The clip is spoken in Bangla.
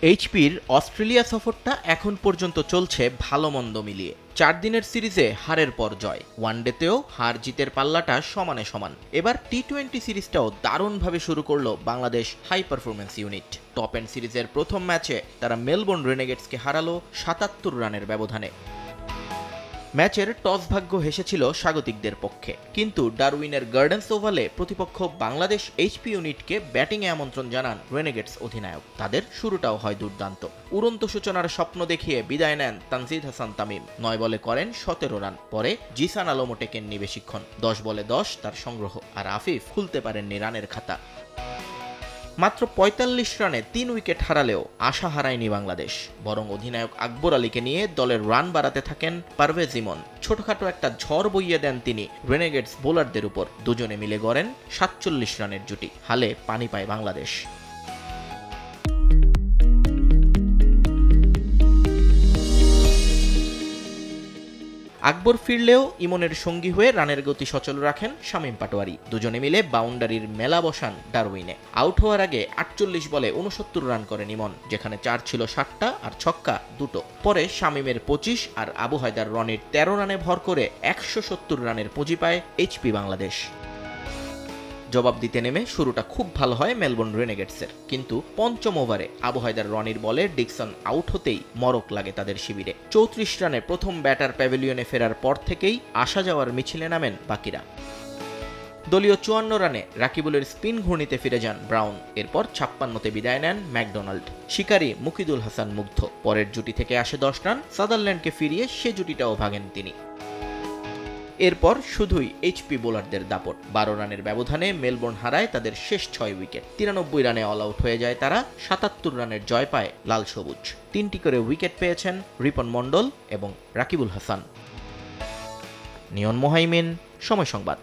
এইচপির অস্ট্রেলিয়া সফরটা এখন পর্যন্ত চলছে ভালো মন্দ মিলিয়ে। 4 দিনের সিরিজে হারের পর জয়, ওয়ানডেতেও হার জিতের পাল্লাটা সমানে সমান। এবার টি-20 সিরিজটাও দারুণভাবে শুরু করলো Bangladesh high performance unit. Top end সিরিজের প্রথম ম্যাচে তারা মেলবোর্ন রেনেগেডসকে হারালো ৭৭ রানের ব্যবধানে। ম্যাচের টস ভাগ্য হেসেছিল স্বাগতিকদের পক্ষে, কিন্তু ডারউইনের গার্ডেন্স ওভালে প্রতিপক্ষ বাংলাদেশ এইচপি ইউনিটকে ব্যাটিংয়ে আমন্ত্রণ জানান রেনেগেডস অধিনায়ক। তাদের শুরুটাও হয় দুর্দান্ত। উড়ন্ত সূচনার স্বপ্ন দেখিয়ে বিদায় নেন তানজিদ হাসান তামিম। 9 বলে করেন 17 রান। পরে জিসান আলমও টেকেননি বেশিক্ষণ। 10 বলে 10 তার সংগ্রহ, আর আফিফ খুলতে পারেননি রানের খাতা। মাত্র ৪৫ রানে 3 উইকেট হারালেও আশা হারায়নি বাংলাদেশ, বরং অধিনায়ক আকবর আলীকে নিয়ে দলের রান বাড়াতে থাকেন পারভেজ ইমন। ছোটখাটো একটা ঝড় বইয়ে দেন তিনি রেনেগেডস বোলারদের উপর। দুজনে মিলে গড়েন ৪৭ রানের জুটি। হালে পানি পায় বাংলাদেশ। আকবর ফিরলেও ইমনের সঙ্গী হয়ে রানের গতি সচল রাখেন শামীম পাটোয়ারি। দুজনে মিলে বাউন্ডারির মেলা বসান ডারউইনে। আউট হওয়ার আগে ৪৮ বলে ৬৯ রান করেন ইমন, যেখানে 4 ছিল 7টা আর ছক্কা 2টো। পরে শামীমের 25 আর আবু হায়দার রনির 13 রানে ভর করে ১৭০ রানের পুঁজি পায় এইচপি বাংলাদেশ। জবাব দিতে নেমে শুরুটা খুব ভালো হয় মেলবোর্ন রেনেগেডসের, কিন্তু পঞ্চম ওভারে আবু হায়দার রনির বলে ডিকসন আউট হতেই মরক লাগে তাদের শিবিরে। ৩৪ রানে প্রথম ব্যাটার প্যাভিলিয়নে ফেরার পর থেকেই আসা যাওয়ার মিছিলে নামেন বাকিরা। দলীয় ৫৪ রানে রাকিবুলের স্পিন ঘূর্ণিতে ফিরে যান ব্রাউন। এরপর ৫৬তে বিদায় নেন ম্যাকডোনাল্ড। শিকারী মুকিদুল হাসান মুগ্ধ। পরের জুটি থেকে আসে ১০ রান। সাদারল্যান্ডকে ফিরিয়ে সে জুটিটাও ভাঙেন তিনি। এরপর শুধুই এইচপি বোলারদের দাপট। ১২ রানের ব্যবধানে মেলবোর্ন হারায় তাদের শেষ 6 উইকেট। ৯৩ রানে অল আউট হয়ে যায় তারা। ৭৭ রানের জয় পায় লাল সবুজ। 3টি করে উইকেট পেয়েছেন রিপন মণ্ডল এবং রাকিবুল হাসান। নিয়ন মোহাইমিন, সময় সংবাদ।